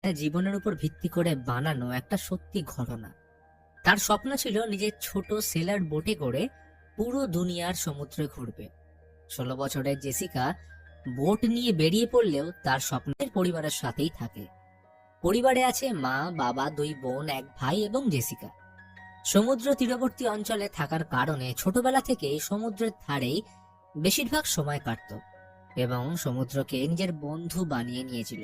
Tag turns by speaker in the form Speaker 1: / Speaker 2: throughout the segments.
Speaker 1: জীবনের উপর ভিত্তি করে বানানো একটা সত্যি ঘটনা। তার স্বপ্ন ছিল নিজের ছোট সেলার বোটে করে পুরো দুনিয়ার সমুদ্রে ঘুরবে। 16 বছরের জেসিকা বোট নিয়ে বেরিয়ে পড়লেও তার স্বপ্নের পরিবারের সাথেই থাকে। পরিবারে আছে মা, বাবা, 2 বোন, 1 ভাই এবং জেসিকা। সমুদ্র তীরবর্তী অঞ্চলে থাকার কারণে ছোটবেলা থেকেই সমুদ্রের ধারেই বেশিরভাগ সময় কাটতো এবং সমুদ্রকে নিজের বন্ধু বানিয়ে নিয়েছিল।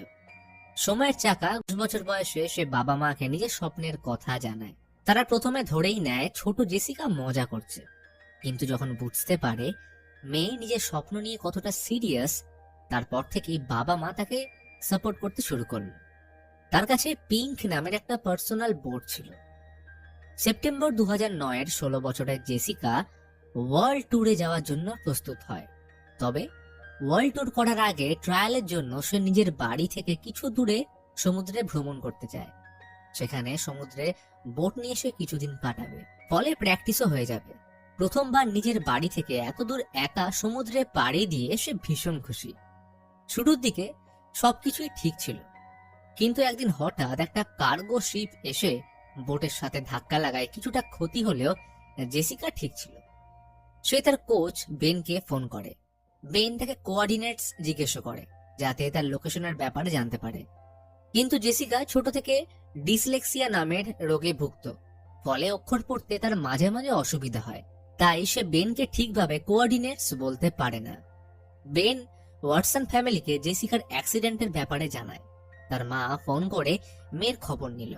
Speaker 1: সময়ের চাকা 10 বছর বয়সে সে বাবা মাকে নিজের স্বপ্নের কথা জানায়। তারা প্রথমে ধরেই নেয় ছোট জেসিকা মজা করছে, কিন্তু যখন বুঝতে পারে মেয়ে নিজের স্বপ্ন নিয়ে কতটা সিরিয়াস, তারপর থেকেই বাবা মা তাকে সাপোর্ট করতে শুরু করল। তার কাছে পিঙ্ক নামের একটা পার্সোনাল বোর্ড ছিল। সেপ্টেম্বর 2009-এর 16 বছরের জেসিকা ওয়ার্ল্ড ট্যুরে যাওয়ার জন্য প্রস্তুত হয়। তবে ওয়ার্ল্ড ট্যুর করার আগে ট্রায়ালের জন্য সে নিজের বাড়ি থেকে কিছু দূরে সমুদ্রে ভ্রমণ করতে চায়। সেখানে সমুদ্রে বোট নিয়ে সে কিছুদিন কাটাবে, ফলে প্র্যাকটিসও হয়ে যাবে। প্রথমবার নিজের বাড়ি থেকে এত দূর একা সমুদ্রে পাড়ি দিয়ে সে ভীষণ খুশি। শুরুর দিকে সবকিছুই ঠিক ছিল, কিন্তু একদিন হঠাৎ একটা কার্গো শিপ এসে বোটের সাথে ধাক্কা লাগায়। কিছুটা ক্ষতি হলেও জেসিকা ঠিক ছিল। সে তার কোচ বেনকে ফোন করে। বেন তাকে কোঅর্ডিনেটস জিজ্ঞেস করে যাতে তার লোকেশনের ব্যাপারে জানতে পারে, কিন্তু জেসিকা ছোট থেকে ডিসলেক্সিয়া নামের রোগে ভুগত, ফলে অক্ষর পড়তে তার মাঝে মাঝে অসুবিধা হয়। তাই সে বেনকে ঠিকভাবে কোঅর্ডিনেটস বলতে পারে না। বেন ওয়াটসন ফ্যামিলিকে জেসিকার অ্যাক্সিডেন্টের ব্যাপারে জানায়। তার মা ফোন করে মেয়ের খবর নিল।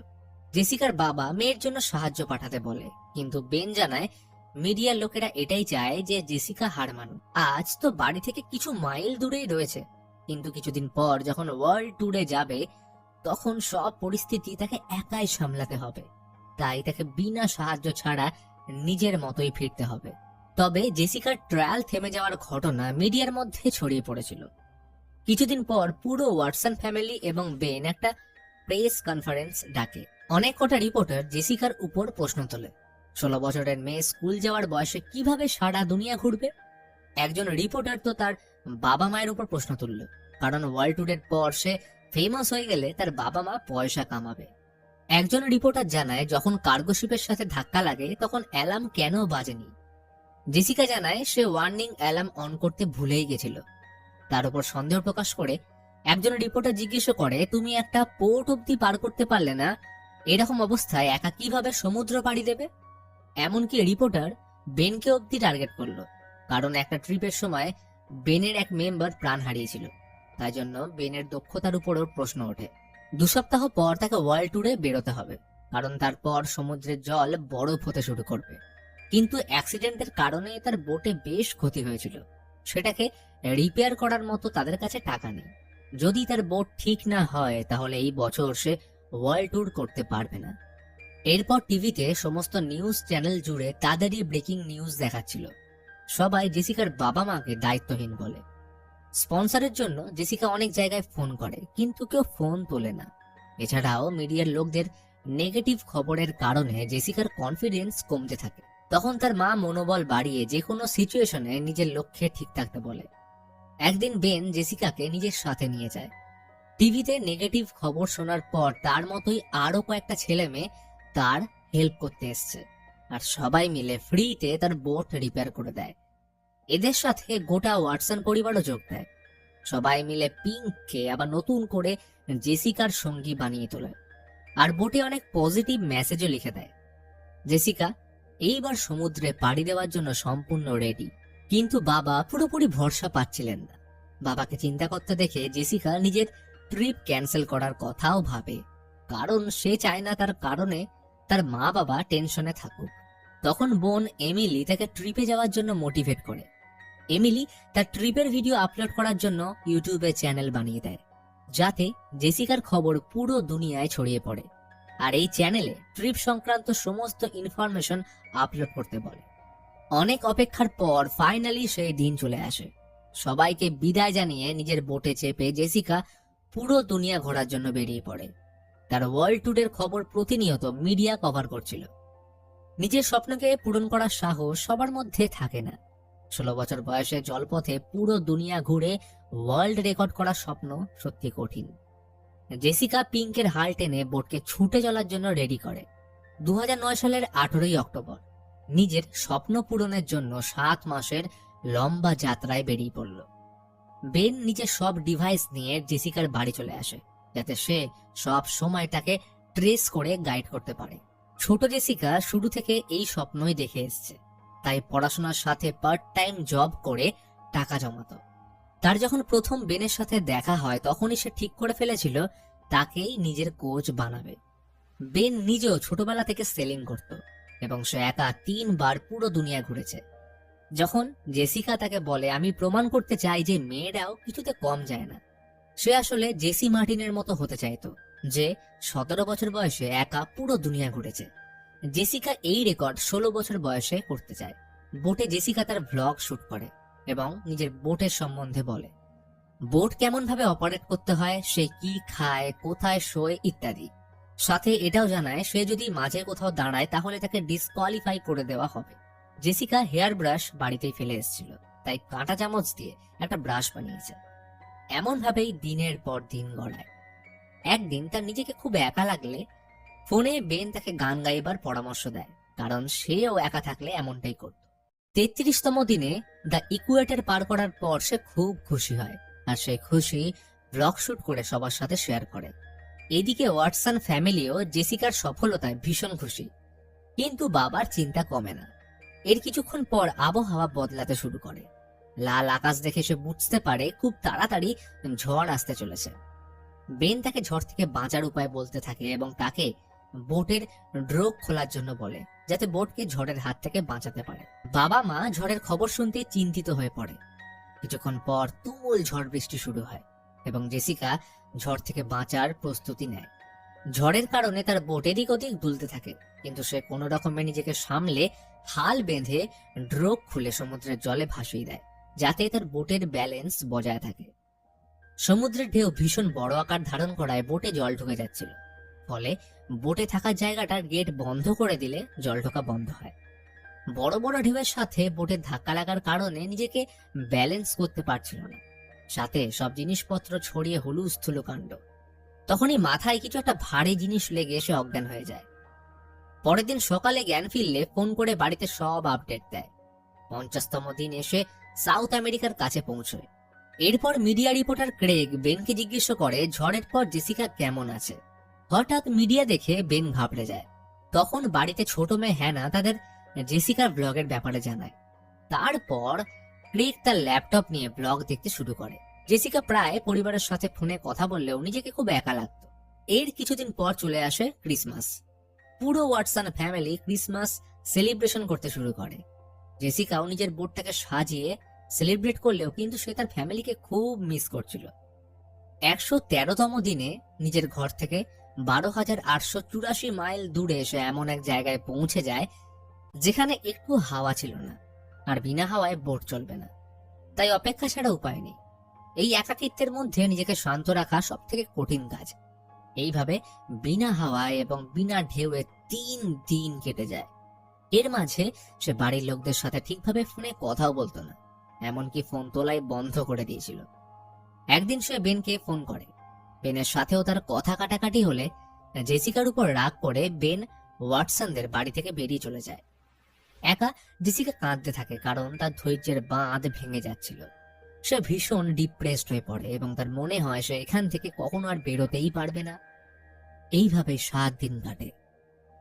Speaker 1: জেসিকার বাবা মেয়ের জন্য সাহায্য পাঠাতে বলে, কিন্তু বেন জানায় মিডিয়ার লোকেরা এটাই চায় যে জেসিকা হার মানুক। আজ তো বাড়ি থেকে কিছু মাইল দূরেই রয়েছে, কিন্তু কিছুদিন পর যখন ওয়ার্ল্ড ট্যুরে যাবে তখন সব পরিস্থিতি তাকে একাই সামলাতে হবে। তাই তাকে বিনা সাহায্য ছাড়া নিজের মতোই ফিরতে হবে। তবে জেসিকার ট্রায়াল থেমে যাওয়ার ঘটনা মিডিয়ার মধ্যে ছড়িয়ে পড়েছিল। কিছুদিন পর পুরো ওয়াটসন ফ্যামিলি এবং বেন একটা প্রেস কনফারেন্স ডাকে। অনেক কটা রিপোর্টার জেসিকার উপর প্রশ্ন তোলে, 16 বছরের মেয়ে স্কুল যাওয়ার বয়সে কিভাবে সারা দুনিয়া ঘুরবে। একজন রিপোর্টার তো তার বাবা মায়ের উপর প্রশ্ন তুলল, কারণ ওয়ার্ল্ড ট্যুরের পর সে ফেমাস হয়ে গেলে তার বাবা মা পয়সা কামাবে। একজন রিপোর্টার জানায় যখন কার্গো শিপের সাথে ধাক্কা লাগে তখন অ্যালার্ম কেন বাজেনি। জেসিকা জানায় সে ওয়ার্নিং অ্যালার্ম অন করতে ভুলেই গেছিল। তার উপর সন্দেহ প্রকাশ করে একজন রিপোর্টার জিজ্ঞেস করে, তুমি একটা পোর্ট অব্দি পার করতে পারলে না, এরকম অবস্থায় একা কিভাবে সমুদ্র পাড়ি দেবে। এমনকি রিপোর্টার বেনকে অব্দি টার্গেট করলো, কারণ একটা ট্রিপের সময় বেনের এক মেম্বার প্রাণ হারিয়েছিল। তাই জন্য বেনের দক্ষতার উপরও প্রশ্ন ওঠে। 2 সপ্তাহ পর তাকে ওয়ার্ল্ড ট্যুরে বেরোতে হবে, কারণ তারপর সমুদ্রের জল বরফ হতে শুরু করবে। কিন্তু অ্যাক্সিডেন্টের কারণে তার বোটে বেশ ক্ষতি হয়েছিল, সেটাকে রিপেয়ার করার মতো তাদের কাছে টাকা নেই। যদি তার বোট ঠিক না হয় তাহলে এই বছর সে ওয়ার্ল্ড ট্যুর করতে পারবে না। এরপর টিভিতে সমস্ত নিউজ চ্যানেল জুড়ে তাদেরই ব্রেকিং নিউজ দেখাচ্ছিল। সবাই জেসিকার বাবা মাকে দায়িত্বহীন বলে। স্পন্সরের জন্য জেসিকা অনেক জায়গায় ফোন করে, কিন্তু কেউ ফোন তোলে না। এছাড়াও মিডিয়ার লোকদের নেগেটিভ খবরের কারণে জেসিকার কনফিডেন্স কমতে থাকে। তখন তার মা মনোবল বাড়িয়ে যে কোনো সিচুয়েশনে নিজের লক্ষ্যে ঠিক থাকতে বলে। একদিন বেন জেসিকাকে নিজের সাথে নিয়ে যায়। টিভিতে নেগেটিভ খবর শোনার পর তার মতোই আরো কয়েকটা ছেলে মেয়ে তার হেল্প করতে এসছে, আর সবাই মিলে ফ্রিতে তার বোট রিপেয়ার করে দেয়। এদের সাথে গোটা ওয়াটসন পরিবারও যোগ দেয়। সবাই মিলে পিঙ্ককে আবার নতুন করে জেসিকার সঙ্গী বানিয়ে তোলে, আর বোটে অনেক পজিটিভ মেসেজও লিখে দেয়। জেসিকা এইবার সমুদ্রে পাড়ি দেওয়ার জন্য সম্পূর্ণ রেডি, কিন্তু বাবা পুরোপুরি ভরসা পাচ্ছিলেন না। বাবাকে চিন্তা করতে দেখে জেসিকা নিজের ট্রিপ ক্যান্সেল করার কথাও ভাবে, কারণ সে চায় না তার কারণে তার মা বাবা টেনশনে থাকুক। তখন বোন এমিলি তাকে ট্রিপে যাওয়ার জন্য মোটিভেট করে। এমিলি তার ট্রিপের ভিডিও আপলোড করার জন্য ইউটিউবে চ্যানেল বানিয়ে দেয়, যাতে জেসিকার খবর পুরো দুনিয়ায় ছড়িয়ে পড়ে। আর এই চ্যানেলে ট্রিপ সংক্রান্ত সমস্ত ইনফরমেশন আপলোড করতে বলে। অনেক অপেক্ষার পর ফাইনালি সেই দিন চলে আসে। সবাইকে বিদায় জানিয়ে নিজের বোটে চেপে জেসিকা পুরো দুনিয়া ঘোরার জন্য বেরিয়ে পড়ে। তার ওয়ার্ল্ড ট্যুরের খবর প্রতিনিয়ত মিডিয়া কভার করছিল। নিজের স্বপ্নকে পূরণ করার সাহস সবার মধ্যে থাকে না। 16 বছর বয়সে জলপথে পুরো দুনিয়া ঘুরে ওয়ার্ল্ড রেকর্ড করার স্বপ্ন সত্যি কঠিন। জেসিকা পিঙ্কের হাল টেনে বোটকে ছুটে চলার জন্য রেডি করে। 2009 সালের 18ই অক্টোবর নিজের স্বপ্ন পূরণের জন্য 7 মাসের লম্বা যাত্রায় বেরিয়ে পড়ল। বেন নিজের সব ডিভাইস নিয়ে জেসিকার বাড়ি চলে আসে, যাতে সে সব সময় তাকে ট্রেস করে গাইড করতে পারে। ছোট জেসিকা শুরু থেকে এই স্বপ্নই দেখে এসছে, তাই পড়াশোনার সাথে পার্ট টাইম জব করে টাকা জমাতো। তার যখন প্রথম বেনের সাথে দেখা হয় তখনই সে ঠিক করে ফেলেছিল তাকেই নিজের কোচ বানাবে। বেন নিজেও ছোটবেলা থেকে সেলিং করত এবং সে একা 3 বার পুরো দুনিয়া ঘুরেছে। যখন জেসিকা তাকে বলে, আমি প্রমাণ করতে চাই যে মেয়েরাও কিছুতে কম যায় না, সে আসলে জেসি মার্টিনের মতো হতে চাইতো, যে 17 বছর বয়সে একা পুরো দুনিয়া ঘুরেছে। জেসিকা এই রেকর্ড 16 বছর বয়সে করতে চায়। বোটে জেসিকা তার ভ্লগ শুট করে এবং নিজের বোটের সম্বন্ধে বলে, বোট কেমন ভাবে অপারেট করতে হয়, সে কি খায়, কোথায় শোয় ইত্যাদি। সাথে এটাও জানায় সে যদি মাঝে কোথাও দাঁড়ায় তাহলে তাকে ডিসকোয়ালিফাই করে দেওয়া হবে। জেসিকা হেয়ার ব্রাশ বাড়িতেই ফেলে এসেছিল, তাই কাঁটা চামচ দিয়ে একটা ব্রাশ বানিয়েছে। এমন ভাবেই দিনের পর দিন গড়ায়। একদিন তার নিজেকে খুব একা লাগলে ফোনে বেন তাকে গান গাইবার পরামর্শ দেয়, কারণ সেও একা থাকলে এমনটাই করত। 33তম দিনে দ্য ইকুয়েটর পার করার পর সে খুব খুশি হয়, আর সেই খুশি ব্লগ শুট করে সবার সাথে শেয়ার করে। এদিকে ওয়াটসন ফ্যামিলিও জেসিকার সফলতায় ভীষণ খুশি, কিন্তু বাবার চিন্তা কমে না। এর কিছুক্ষণ পর আবহাওয়া বদলাতে শুরু করে। লাল আকাশ দেখে সে বুঝতে পারে খুব তাড়াতাড়ি ঝড় আসতে চলেছে। বেন তাকে ঝড় থেকে বাঁচার উপায় বলতে থাকে এবং তাকে বোটের ড্রোক খোলার জন্য বলে, যাতে বোটকে ঝড়ের হাত থেকে বাঁচাতে পারে। বাবা মা ঝড়ের খবর শুনতে চিন্তিত হয়ে পড়ে। কিছুক্ষণ পর তুমুল ঝড় বৃষ্টি শুরু হয় এবং জেসিকা ঝড় থেকে বাঁচার প্রস্তুতি নেয়। ঝড়ের কারণে তার বোট এদিক ওদিক দুলতে থাকে, কিন্তু সে কোনো রকমে নিজেকে সামলে হাল বেঁধে ড্রোক খুলে সমুদ্রের জলে ভাসিয়ে দেয়, যাতে তার বোটের ব্যালেন্স বজায় থাকে। সমুদ্রের ঢেউ ভীষণ বড় আকার ধারণ করায় বোটে জল ঢুকে যাচ্ছিল, ফলে বোটে থাকার জায়গাটার গেট বন্ধ করে দিলে জল ঢোকা বন্ধ হয়। বড় বড় ঢেউয়ের সাথে বোটের ধাক্কা লাগার কারণে নিজেকে ব্যালেন্স করতে পারছিল না, সাথে সব জিনিসপত্র ছড়িয়ে হুলুস্থুল কাণ্ড। তখনই মাথায় কিছু একটা ভারী জিনিস লেগে সে অজ্ঞান হয়ে যায়। পরের দিন সকালে জ্ঞান ফিরলে ফোন করে বাড়িতে সব আপডেট দেয়। 50তম দিন এসে সাউথ আমেরিকার কাছে পৌঁছয়। এরপর মিডিয়া রিপোর্টার ক্রেগ বেনকে জিজ্ঞেস করে ঝড়ের পর জেসিকা কেমন আছে। হঠাৎ মিডিয়া দেখে বেন ঘাবড়ে যায়। তখন বাড়িতে ছোট মেয়ে হ্যানা তাদের জেসিকার ব্লগের ব্যাপারে জানায়। তারপর ক্রেগ তার ল্যাপটপ নিয়ে ব্লগ দেখতে শুরু করে। জেসিকা প্রায় পরিবারের সাথে ফোনে কথা বললেও নিজেকে খুব একা লাগতো। এর কিছুদিন পর চলে আসে ক্রিসমাস। পুরো ওয়াটসন ফ্যামিলি ক্রিসমাস সেলিব্রেশন করতে শুরু করে। জেসিকাও নিজের বোটটাকে সাজিয়ে সেলিব্রেট করলেও কিন্তু সে তার ফ্যামিলিকে খুব মিস করছিল। 113তম দিনে নিজের ঘর থেকে 12,884 মাইল দূরে এসে এমন এক জায়গায় পৌঁছে যায় যেখানে একটু হাওয়া ছিল না, আর বিনা হাওয়ায় বোট চলবে না। তাই অপেক্ষা ছাড়া উপায় নেই। এই একাকিত্বের মধ্যে নিজেকে শান্ত রাখা সব থেকে কঠিন কাজ। এইভাবে বিনা হাওয়ায় এবং বিনা ঢেউয়ে 3 দিন কেটে যায়। এর মাঝে সে বাড়ির লোকদের সাথে ঠিকভাবে ফোনে কথাও বলতো না, এমনকি ফোন তোলাই বন্ধ করে দিয়েছিল। একদিন সে বেনকে ফোন করে। বেনের সাথেও তার কথা কাটাকাটি হলে জেসিকার উপর রাগ করে বেন ওয়াটসনদের বাড়ি থেকে বেরিয়ে চলে যায়। একা জেসিকা কাঁদতে থাকে, কারণ তার ধৈর্যের বাঁধ ভেঙে যাচ্ছিল। সে ভীষণ ডিপ্রেসড হয়ে পড়ে এবং তার মনে হয় সে এখান থেকে কখনো আর বেরোতেই পারবে না। এইভাবে 7 দিন কাটে,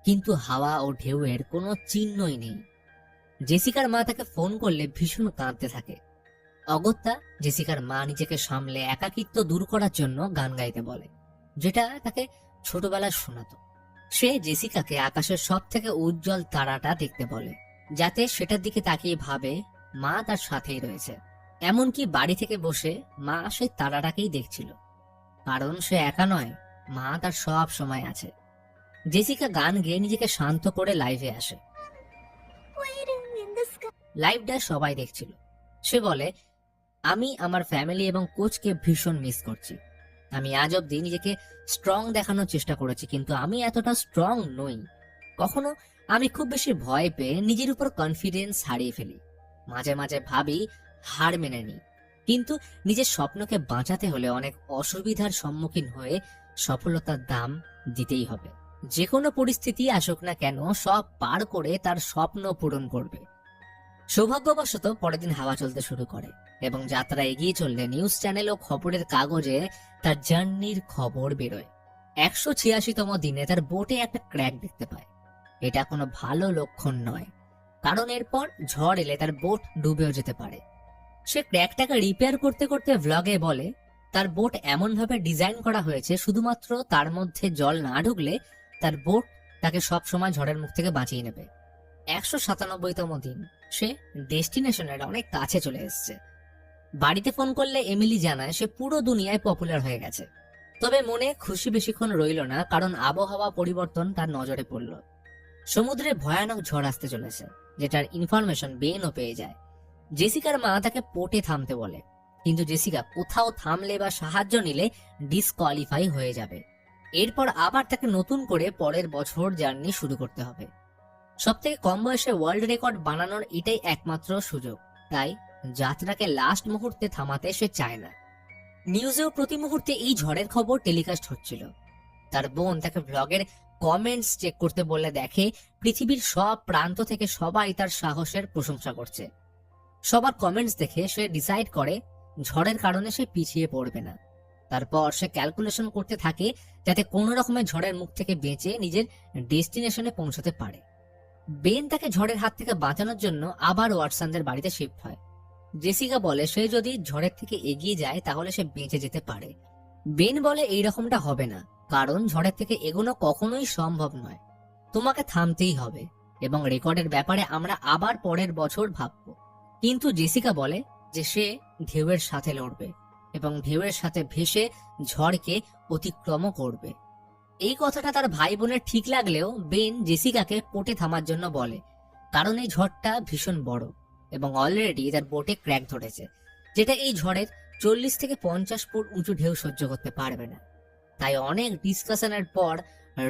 Speaker 1: কিন্তু হাওয়া ও ঢেউয়ের কোনো চিহ্নই নেই। জেসিকার মা তাকে ফোন করলে ভীষণ কাঁদতে থাকে। অগত্যা জেসিকার মা নিজেকে সামলে একাকিত্ব দূর করার জন্য গান গাইতে বলে, যেটা তাকে ছোটবেলায় শোনাতো। সে জেসিকাকে আকাশের সব থেকে উজ্জ্বল তারাটা দেখতে বলে, যাতে সেটার দিকে তাকিয়ে ভাবে মা তার সাথেই রয়েছে। এমনকি বাড়ি থেকে বসে মা সেই তারাটাকেই দেখছিল, কারণ সে একা নয়, মা তার সব সময় আছে। জেসিকা গান গেয়ে নিজেকে শান্ত করে লাইভে আসে। লাইভটা সবাই দেখছিল। সে বলে, আমি আমার ফ্যামিলি এবং কোচকে ভীষণ মিস করছি। আমি আজ অব্দি নিজেকে স্ট্রং দেখানোর চেষ্টা করেছি, কিন্তু আমি এতটা স্ট্রং নই। কখনো আমি খুব বেশি ভয় পেয়ে নিজের উপর কনফিডেন্স হারিয়ে ফেলি। মাঝে মাঝে ভাবি হার মেনে নিই, কিন্তু নিজের স্বপ্নকে বাঁচাতে হলে অনেক অসুবিধার সম্মুখীন হয়ে সফলতার দাম দিতেই হবে। যে কোনো পরিস্থিতি আসুক না কেন সব পার করে তার স্বপ্ন পূরণ করবে। সৌভাগ্যবশত পরের দিন হাওয়া চলতে শুরু করে এবং যাত্রা এগিয়ে চললে নিউজ চ্যানেল ও খবরের কাগজে তার জার্নির খবর বেরোয়। 186তম দিনে তার বোটে একটা ক্র্যাক দেখতে পায়। এটা কোনো ভালো লক্ষণ নয়, কারণ এরপর ঝড় এলে তার বোট ডুবেও যেতে পারে। সে ক্র্যাকটাকে রিপেয়ার করতে করতে ভ্লগে বলে তার বোট এমন ভাবে ডিজাইন করা হয়েছে শুধুমাত্র তার মধ্যে জল না ঢুকলে তার বোট তাকে সব সময় ঝড়ের মুখ থেকে বাঁচিয়ে নেবে। 197তম দিন সে ডেস্টিনেশনের অনেক কাছে চলে এসেছে। বাড়িতে ফোন করলে এমিলি জানায় সে পুরো দুনিয়ায় পপুলার হয়ে গেছে। তবে মনে খুশি বেশিক্ষণ রইল না, কারণ আবহাওয়া পরিবর্তন তার নজরে পড়ল। সমুদ্রে ভয়ানক ঝড় আসতে চলেছে, যেটার ইনফরমেশন বেনও পেয়ে যায়। জেসিকার মা তাকে পোর্টে থামতে বলে, কিন্তু জেসিকা কোথাও থামলে বা সাহায্য নিলে ডিসকোয়ালিফাই হয়ে যাবে। এরপর আবার তাকে নতুন করে পরের বছর জার্নি শুরু করতে হবে। সবথেকে কম বয়সে ওয়ার্ল্ড রেকর্ড বানানোর এটাই একমাত্র সুযোগ, তাই যাত্রাকে লাস্ট মুহূর্তে থামাতে সে চায় না। নিউজেও প্রতি মুহূর্তে এই ঝড়ের খবর টেলিকাস্ট হচ্ছিল। তার বোন তাকে ব্লগের কমেন্টস চেক করতে বলে দেখে পৃথিবীর সব প্রান্ত থেকে সবাই তার সাহসের প্রশংসা করছে। সবার কমেন্টস দেখে সে ডিসাইড করে ঝড়ের কারণে সে পিছিয়ে পড়বে না। তারপর সে ক্যালকুলেশন করতে থাকে যাতে কোনো রকমের ঝড়ের মুখ থেকে বেঁচে নিজের ডেস্টিনেশনে পৌঁছতে পারে। বেন তাকে ঝড়ের হাত থেকে বাঁচানোর জন্য আবার ওয়াটসনদের বাড়িতে শিফট হয়। জেসিকা বলে সে যদি ঝড়ের থেকে এগিয়ে যায় তাহলে সে বেঁচে যেতে পারে। বেন বলে এই রকমটা হবে না, কারণ ঝড়ের থেকে এগোনো কখনোই সম্ভব নয়, তোমাকে থামতেই হবে এবং রেকর্ডের ব্যাপারে আমরা আবার পরের বছর ভাববো। কিন্তু জেসিকা বলে যে সে ঢেউয়ের সাথে লড়বে এবং ঢেউয়ের সাথে ভেসে ঝড়কে অতিক্রম করবে। এই কথাটা তার ভাই বোনের ঠিক লাগলেও বেন জেসিকাকে পোর্টে থামার জন্য বলে, কারণ এই ঝড়টা ভীষণ বড় এবং অলরেডি তার বোটে ক্র্যাক ধরেছে, যেটা এই ঝড়ের 40 থেকে 50 ফুট উঁচু ঢেউ সহ্য করতে পারবে না। তাই অনেক ডিসকাশনের পর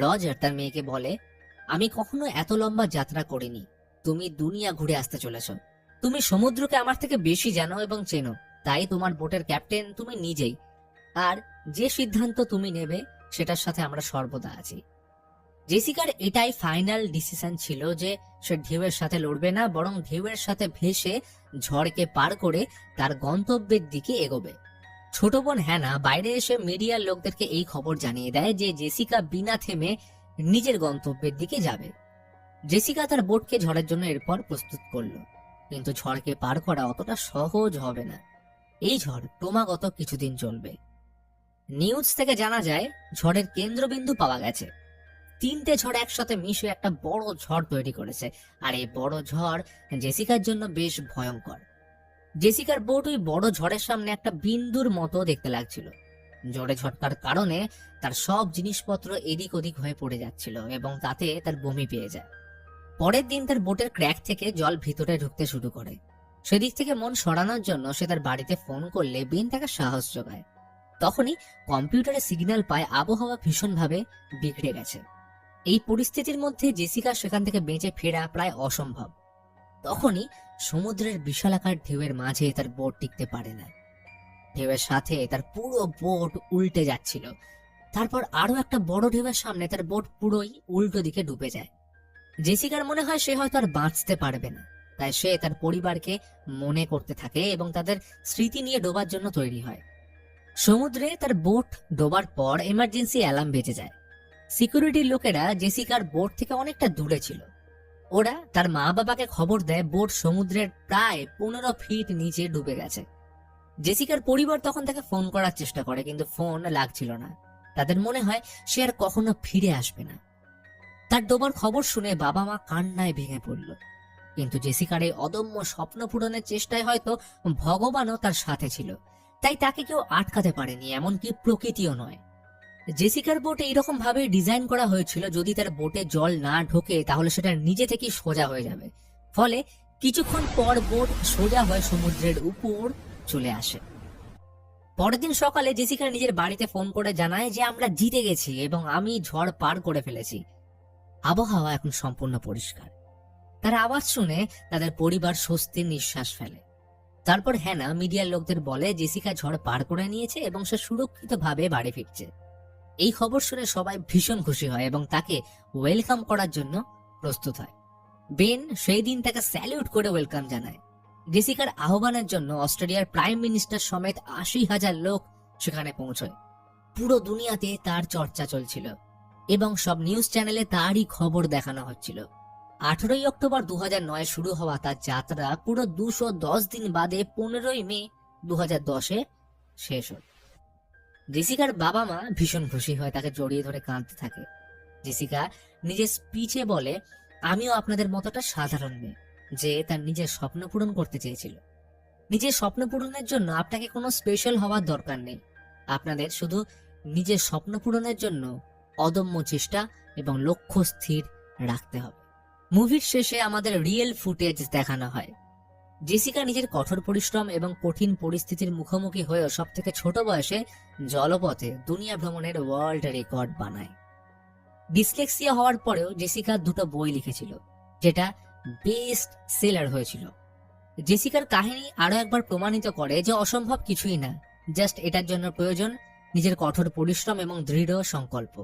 Speaker 1: রজার তার মেয়েকে বলে, আমি কখনো এত লম্বা যাত্রা করিনি, তুমি দুনিয়া ঘুরে আসতে চলেছ, তুমি সমুদ্রকে আমার থেকে বেশি জানো এবং চেনো, তাই তোমার বোটের ক্যাপ্টেন তুমি নিজেই, আর যে সিদ্ধান্ত তুমি নেবে সেটার সাথে আমরা সর্বদা আছি। জেসিকার এটাই ফাইনাল ডিসিশন ছিল যে সে ঢেউয়ের সাথে লড়বে না, বরং ঢেউয়ের সাথে ভেসে ঝড়কে পার করে তার গন্তব্যের দিকে এগোবে। ছোট বোন হ্যানা বাইরে এসে মিডিয়ার লোকদেরকে এই খবর জানিয়ে দেয় যে জেসিকা বিনা থেমে নিজের গন্তব্যের দিকে যাবে। জেসিকা তার বোটকে ঝড়ের জন্য এরপর প্রস্তুত করলো, কিন্তু ঝড়কে পার করা অতটা সহজ হবে না। এই ঝড় ক্রমাগত কিছুদিন চলবে। নিউজ থেকে জানা যায় ঝড়ের কেন্দ্রবিন্দু পাওয়া গেছে। 3টে ঝড় একসাথে মিশে একটা বড় ঝড় তৈরি করেছে, আর এই বড় ঝড় জেসিকার জন্য বেশ ভয়ঙ্কর। জেসিকার বোট ওই বড় ঝড়ের সামনে একটা বিন্দুর মতো দেখতে লাগছিল। জোরে ঝটকার কারণে তার সব জিনিসপত্র এদিক ওদিক হয়ে পড়ে যাচ্ছিল এবং তাতে তার বমি পেয়ে যায়। পরের দিন তার বোটের ক্র্যাক থেকে জল ভিতরে ঢুকতে শুরু করে। সেদিক থেকে মন সরানোর জন্য সে তার বাড়িতে ফোন করলে বেন তাকে সাহস যোগায়। তখনই কম্পিউটারে সিগন্যাল পায় আবহাওয়া ভীষণভাবে বিগড়ে গেছে। এই পরিস্থিতির মধ্যে জেসিকা সেখান থেকে বেঁচে ফেরা প্রায় অসম্ভব। তখনই সমুদ্রের বিশালাকার ঢেউয়ের মাঝে তার বোট টিকতে পারে না। ঢেউয়ের সাথে তার পুরো বোট উল্টে যাচ্ছিল। তারপর আরো একটা বড় ঢেউয়ের সামনে তার বোট পুরোই উল্টো দিকে ডুবে যায়। জেসিকার মনে হয় সে হয়তো আর বাঁচতে পারবে না, তাই সে তার পরিবারকে মনে করতে থাকে এবং তাদের স্মৃতি নিয়ে ডোবার জন্য তৈরি হয়। সমুদ্রে তার বোট ডোবার পর এমার্জেন্সি অ্যালার্ম বেজে যায়। সিকিউরিটির লোকেরা জেসিকার বোট থেকে অনেকটা দূরে ছিল। ওরা তার মা বাবাকে খবর দেয় বোট সমুদ্রের প্রায় 15 ফিট নিচে ডুবে গেছে। জেসিকার পরিবার তখন তাকে ফোন করার চেষ্টা করে, কিন্তু ফোন লাগছিল না। তাদের মনে হয় সে আর কখনো ফিরে আসবে না। তার ডোবার খবর শুনে বাবা মা কান্নায় ভেঙে পড়ল। কিন্তু জেসিকার এই অদম্য স্বপ্ন পূরণের চেষ্টায় হয়তো ভগবানও তার সাথে ছিল, তাই তাকে কেউ আটকাতে পারেনি, এমনকি প্রকৃতিও নয়। জেসিকার বোট এইরকম ভাবে ডিজাইন করা হয়েছিল যদি তার বোটে জল না ঢোকে তাহলে সেটা নিজে থেকেই সোজা হয়ে যাবে। ফলে কিছুক্ষণ পর বোট সোজা হয়ে সমুদ্রের উপর চলে আসে। পরের দিন সকালে জেসিকা নিজের বাড়িতে ফোন করে জানায় যে আমরা জিতে গেছি এবং আমি ঝড় পার করে ফেলেছি। আবহাওয়া এখন সম্পূর্ণ পরিষ্কার। তার আওয়াজ শুনে তাদের পরিবার স্বস্তির নিঃশ্বাস ফেলে। তারপর হ্যানা মিডিয়ার লোকদের বলে জেসিকা ঝড় পার করে নিয়েছে এবং সে সুরক্ষিতভাবে বাড়ি ফিরছে। এই খবর শুনে সবাই ভীষণ খুশি হয় এবং তাকে ওয়েলকাম করার জন্য প্রস্তুত হয়। বেন সেই দিন তাকে স্যালিউট করে ওয়েলকাম জানায়। জেসিকার আহ্বানের জন্য অস্ট্রেলিয়ার প্রাইম মিনিস্টার সমেত ৮০,০০০ লোক সেখানে পৌঁছয়। পুরো দুনিয়াতে তার চর্চা চলছিল এবং সব নিউজ চ্যানেলে তারই খবর দেখানো হচ্ছিল। 18ই অক্টোবর 2009 শুরু হওয়া তার যাত্রা পুরো 210 দিন বাদে 15ই মে 2010-এ শেষ হল। জেসিকার বাবা মা ভীষণ খুশি হয়, তাকে জড়িয়ে ধরে কাঁদতে থাকে। জেসিকা নিজের স্পিচে বলে, আমিও আপনাদের মতোটা সাধারণ মেয়ে যে তার নিজের স্বপ্ন পূরণ করতে চেয়েছিল। নিজের স্বপ্ন পূরণের জন্য আপনাকে কোনো স্পেশাল হওয়ার দরকার নেই। আপনাদের শুধু নিজের স্বপ্ন পূরণের জন্য অদম্য চেষ্টা এবং লক্ষ্য স্থির রাখতে হবে। মুভির শেষে আমাদের রিয়েল ফুটেজ দেখানো হয়। জেসিকা নিজের কঠোর পরিশ্রম এবং কঠিন পরিস্থিতির মুখোমুখি হয়েও সবথেকে ছোট বয়সে জলপথে দুনিয়া ভ্রমণের ওয়ার্ল্ড রেকর্ড বানায়। ডিসলেক্সিয়া হওয়ার পরেও জেসিকা 2টো বই লিখেছিল, যেটা বেস্ট সেলার হয়েছিল। জেসিকার কাহিনী আরো একবার প্রমাণিত করে যে অসম্ভব কিছুই না, জাস্ট এটার জন্য প্রয়োজন নিজের কঠোর পরিশ্রম এবং দৃঢ় সংকল্প।